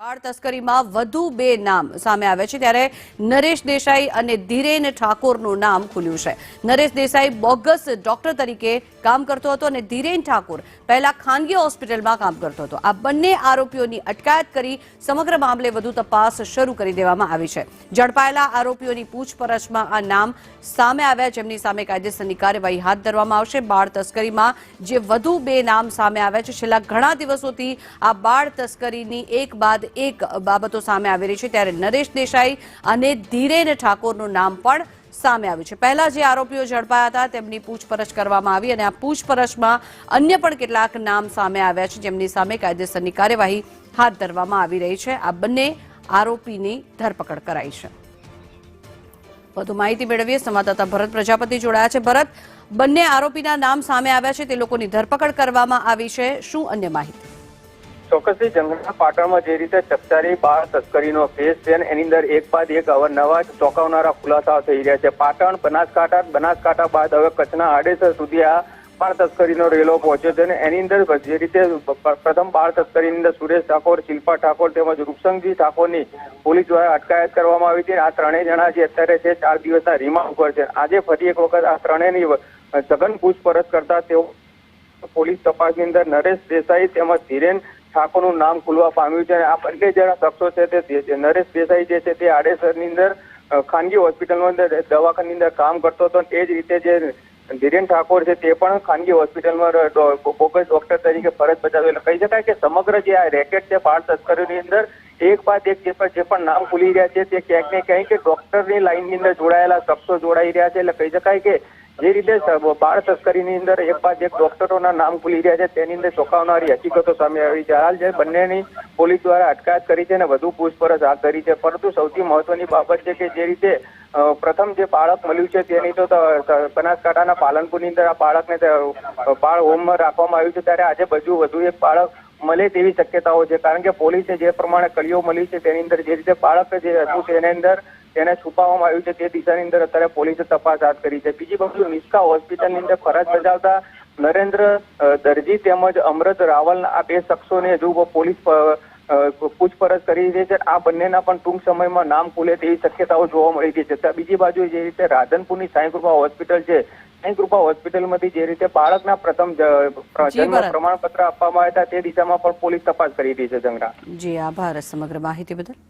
બાળ તસ્કરીમાં વધુ બે નામ સામે આવ્યા છે ત્યારે નરેશ દેસાઈ અને ધીરેન ઠાકોરનું નામ ખુલ્યું છે। નરેશ દેસાઈ બોગસ ડોક્ટર તરીકે કામ કરતો હતો અને ધીરેન ઠાકોર પહેલા ખાનગી હોસ્પિટલમાં કામ કરતો હતો। આ બંને આરોપીઓની અટકાયત કરી સમગ્ર મામલે વધુ તપાસ શરૂ કરી દેવામાં આવી છે। ઝડપાયેલા આરોપીઓની પૂછપરછમાં આ નામ સામે આવ્યા, જેમની સામે કાયદેસરની કાર્યવાહી હાથ ધરવામાં આવશે। બાળ તસ્કરીમાં જે વધુ બે નામ સામે આવ્યા છે, છેલ્લા ઘણા દિવસોથી આ બાળ તસ્કરીની એક બાદ એક બાબતો સામે આવી રહી છે ત્યારે નરેશ દેસાઈ અને ધીરેન ઠાકોરનું નામ પણ સામે આવ્યું છે। પહેલા જે આરોપીઓ ઝડપાયા હતા તેમની પૂછપરછ કરવામાં આવી અને આ પૂછપરછમાં અન્ય પણ કેટલાક નામ સામે આવ્યા છે, જેમની સામે કાયદેસરની કાર્યવાહી હાથ ધરવામાં આવી રહી છે। આ બંને આરોપીની ધરપકડ કરાઈ છે। વધુ માહિતી મેળવીએ, સંવાદદાતા ભરત પ્રજાપતિ જોડાયા છે। ભરત, બંને આરોપીના નામ સામે આવ્યા છે, તે લોકોની ધરપકડ કરવામાં આવી છે, શું અન્ય માહિતી? ચોક્કસથી જંગલના પાટણમાં જે રીતે ચકચારી બાળ તસ્કરીનો કેસ છે એની અંદર એક બાદ એક અવારનવાર ચોંકાવનારા ખુલાસાઓ થઈ રહ્યા છે। પાટણ, બનાસકાંઠા બાદ હવે કચ્છના આડેસર સુધી આ બાળ તસ્કરીનો રેલો પહોંચ્યો છે અને એની અંદર જે રીતે પ્રથમ બાળ તસ્કરીની અંદર સુરેશ ઠાકોર, શિલ્પા ઠાકોર તેમજ રૂપસંગજી ઠાકોરની પોલીસ દ્વારા અટકાયત કરવામાં આવી હતી। આ ત્રણેય જણા જે અત્યારે છે 4 દિવસના રિમાન્ડ ઉપર છે। આજે ફરી એક વખત આ ત્રણેયની સઘન પૂછપરછ કરતા તેઓ પોલીસ તપાસની અંદર નરેશ દેસાઈ તેમજ ધીરેન ઠાકોરનું નામ ખુલવા પામ્યું છે। આ બંને જણા શખ્સો છે તે નરેશ દેસાઈ જે છે તે આડેસરની અંદર ખાનગી હોસ્પિટલમાં દવાખાની અંદર કામ કરતો હતો। એ જ રીતે જે ધીરેન ઠાકોર છે તે પણ ખાનગી હોસ્પિટલમાં બોગસ ડોક્ટર તરીકે ફરજ બજાવે। એટલે કહી શકાય કે સમગ્ર જે આ રેકેટ છે બાળ તસ્કરીની અંદર એક બાદ એક જે પણ નામ ખુલી રહ્યા છે તે ક્યાંક ને ક્યાંક ડોક્ટરની લાઇનની અંદર જોડાયેલા શખ્સો જોડાઈ રહ્યા છે। એટલે કહી શકાય કે જે રીતે બાળ તસ્કરીની અંદર એક બાદ એક ડોક્ટરોના નામ ખુલી રહ્યા છે તેની અંદર ચોંકાવનારી હકીકતો સામે આવી છે। હાલ જે બંનેની પોલીસ દ્વારા અટકાયત કરી છે અને વધુ પૂછપરછ હાથ ધરી છે। પરંતુ સૌથી મહત્વની બાબત છે કે જે રીતે પ્રથમ જે બાળક મળ્યું છે તેની તો બનાસકાંઠાના પાલનપુરની અંદર આ બાળકને બાળ હોમમાં રાખવામાં આવ્યું છે, ત્યારે આજે વધુ એક બાળક મળે તેવી શક્યતાઓ છે। કારણ કે પોલીસે જે પ્રમાણે કળીઓ મળી છે તેની અંદર જે રીતે બાળક જે હતું તેની અંદર તેને છુપાવવામાં આવ્યું છે તે દિશાની અંદર અત્યારે પોલીસે તપાસ હાથ કરી છે। બીજી બાજુ નિષ્કા હોસ્પિટલની અંદર ફરજ બજાવતા નરેન્દ્ર દરજી તેમજ અમૃત રાવલ આ બે શખ્સોને હજુ પોલીસ પૂછપરછ કરી રહી છે। આ બંનેના પણ ટૂંક સમયમાં નામ ખુલે તેવી શક્યતાઓ જોવા મળી રહી છે। બીજી બાજુ જે રીતે રાધનપુરની સાંઈ કૃપા હોસ્પિટલ છે, સાંઈ કૃપા હોસ્પિટલમાંથી જે રીતે બાળકના પ્રથમ જન્મ પ્રમાણપત્ર આપવામાં આવ્યા હતા તે દિશામાં પણ પોલીસ તપાસ કરી રહી છે। જંગરા જી, આભાર સમગ્ર માહિતી બદલ।